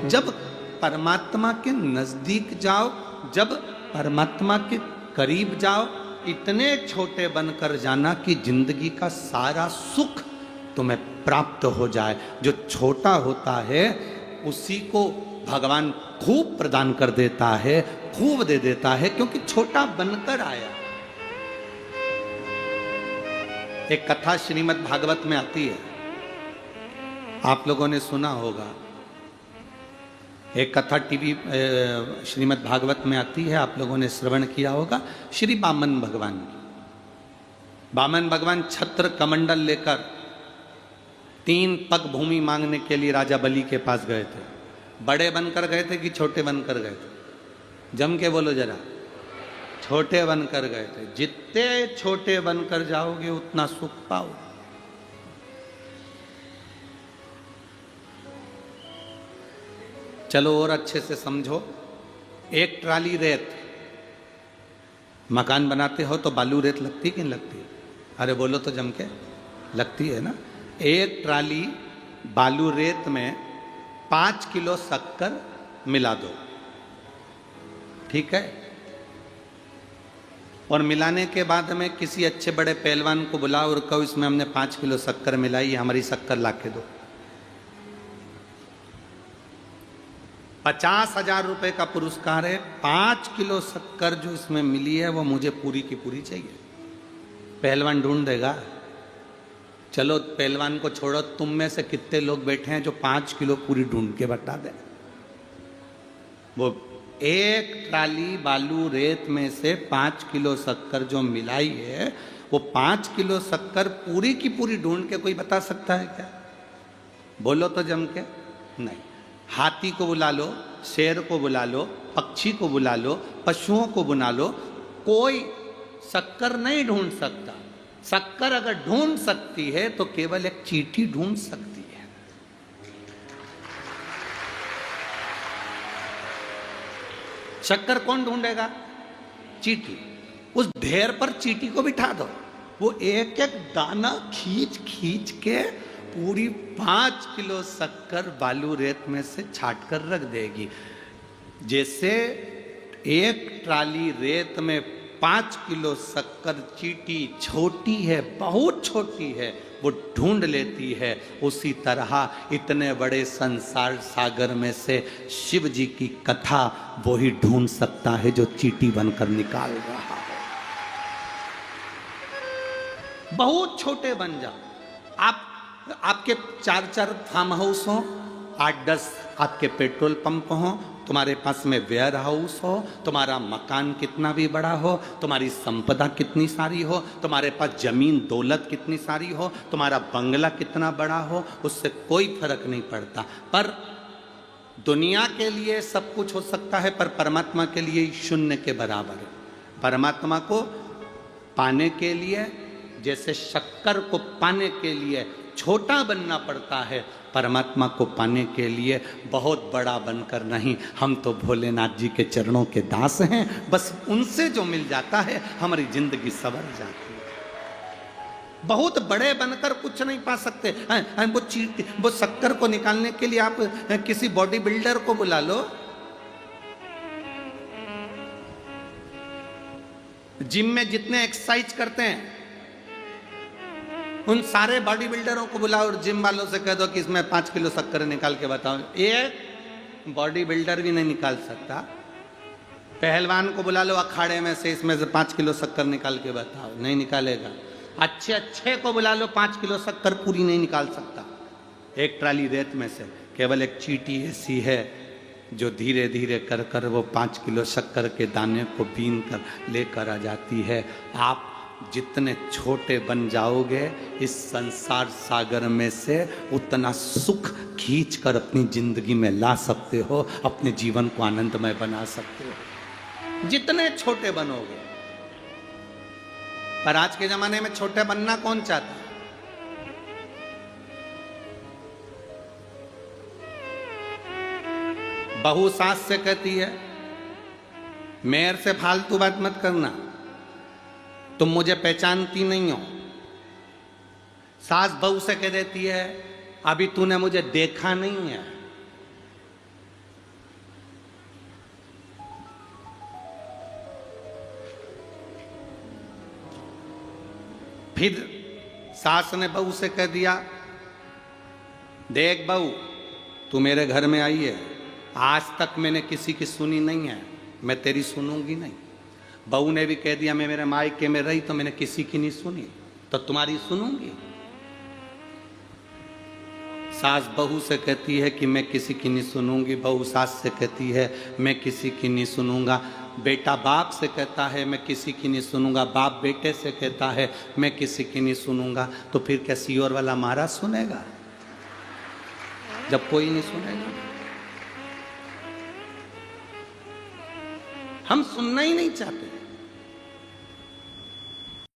जब परमात्मा के नजदीक जाओ, जब परमात्मा के करीब जाओ, इतने छोटे बनकर जाना कि जिंदगी का सारा सुख तुम्हें प्राप्त हो जाए। जो छोटा होता है उसी को भगवान खूब प्रदान कर देता है, खूब दे देता है, क्योंकि छोटा बनकर आया। एक कथा श्रीमद् भागवत में आती है, आप लोगों ने सुना होगा। एक कथा टीवी श्रीमद् भागवत में आती है, आप लोगों ने श्रवण किया होगा। श्री वामन भगवान की, वामन भगवान छत्र कमंडल लेकर 3 पग भूमि मांगने के लिए राजा बलि के पास गए थे। बड़े बनकर गए थे कि छोटे बनकर गए थे? जम के बोलो जरा। छोटे बनकर गए थे। जितने छोटे बनकर जाओगे उतना सुख पाओगे। चलो और अच्छे से समझो। एक ट्राली रेत, मकान बनाते हो तो बालू रेत लगती कि नहीं लगती? अरे बोलो तो जम के, लगती है ना। एक ट्राली बालू रेत में 5 किलो शक्कर मिला दो, ठीक है? और मिलाने के बाद में किसी अच्छे बड़े पहलवान को बुलाओ और कहो इसमें हमने 5 किलो शक्कर मिलाई, हमारी शक्कर लाके दो। 50,000 रुपए का पुरस्कार है। 5 किलो शक्कर जो इसमें मिली है वो मुझे पूरी की पूरी चाहिए। पहलवान ढूंढ देगा। चलो पहलवान को छोड़ो, तुम में से कितने लोग बैठे हैं जो 5 किलो पूरी ढूंढ के बता दें? वो एक ट्राली बालू रेत में से 5 किलो शक्कर जो मिलाई है, वो 5 किलो शक्कर पूरी की पूरी ढूंढ के कोई बता सकता है क्या? बोलो तो जम के। नहीं। हाथी को बुला लो, शेर को बुला लो, पक्षी को बुला लो, पशुओं को बुला लो, कोई शक्कर नहीं ढूंढ सकता। शक्कर अगर ढूंढ सकती है तो केवल एक चींटी ढूंढ सकती है। शक्कर कौन ढूंढेगा? चींटी। उस ढेर पर चींटी को बिठा दो, वो एक एक दाना खींच खींच के पूरी 5 किलो शक्कर बालू रेत में से छाट कर रख देगी। जैसे एक ट्राली रेत में 5 किलो शक्कर चींटी छोटी है, बहुत छोटी है, वो ढूंढ लेती है, उसी तरह इतने बड़े संसार सागर में से शिव जी की कथा वो ही ढूंढ सकता है जो चींटी बनकर निकाल रहा है। बहुत छोटे बन जाओ। आपके 4-4 फार्म हाउस हो, 8-10 आपके पेट्रोल पंप हो, तुम्हारे पास में वेयर हाउस हो, तुम्हारा मकान कितना भी बड़ा हो, तुम्हारी संपदा कितनी सारी हो, तुम्हारे पास जमीन दौलत कितनी सारी हो, तुम्हारा बंगला कितना बड़ा हो, उससे कोई फर्क नहीं पड़ता। पर दुनिया के लिए सब कुछ हो सकता है, पर परमात्मा के लिए शून्य के बराबर है। परमात्मा को पाने के लिए, जैसे शक्कर को पाने के लिए छोटा बनना पड़ता है, परमात्मा को पाने के लिए बहुत बड़ा बनकर नहीं। हम तो भोलेनाथ जी के चरणों के दास हैं, बस उनसे जो मिल जाता है हमारी जिंदगी संवर जाती है। बहुत बड़े बनकर कुछ नहीं पा सकते। वो शक्कर को निकालने के लिए आप किसी बॉडी बिल्डर को बुला लो, जिम में जितने एक्सरसाइज करते हैं उन सारे बॉडी बिल्डरों को बुलाओ और जिम वालों से कह दो कि इसमें 5 किलो शक्कर निकाल के बताओ। एक बॉडी बिल्डर भी नहीं निकाल सकता। पहलवान को बुला लो अखाड़े में से, इसमें से 5 किलो शक्कर निकाल के बताओ, नहीं निकालेगा। अच्छे को बुला लो, 5 किलो शक्कर पूरी नहीं निकाल सकता। एक ट्राली रेत में से केवल एक चींटी ऐसी है जो धीरे धीरे कर कर वो 5 किलो शक्कर के दाने को बीन कर लेकर आ जाती है। आप जितने छोटे बन जाओगे इस संसार सागर में से उतना सुख खींच कर अपनी जिंदगी में ला सकते हो, अपने जीवन को आनंदमय बना सकते हो जितने छोटे बनोगे। पर आज के जमाने में छोटे बनना कौन चाहता है? बहू सास से कहती है मेरे से फालतू बात मत करना, तुम मुझे पहचानती नहीं हो। सास बहू से कह देती है अभी तूने मुझे देखा नहीं है। फिर सास ने बहू से कह दिया, देख बहू, तू मेरे घर में आई है, आज तक मैंने किसी की सुनी नहीं है, मैं तेरी सुनूंगी नहीं। बहू ने भी कह दिया, मैं मेरे मायके में रही तो मैंने किसी की नहीं सुनी, तो तुम्हारी सुनूंगी। सास बहू से कहती है कि मैं किसी की नहीं सुनूंगी, बहू सास से कहती है मैं किसी की नहीं सुनूंगा। बेटा बाप से कहता है मैं किसी की नहीं सुनूंगा, बाप बेटे से कहता है मैं किसी की नहीं सुनूंगा। तो फिर क्या सियोर वाला महाराज सुनेगा जब कोई नहीं सुनेगा? हम सुनना ही नहीं चाहते।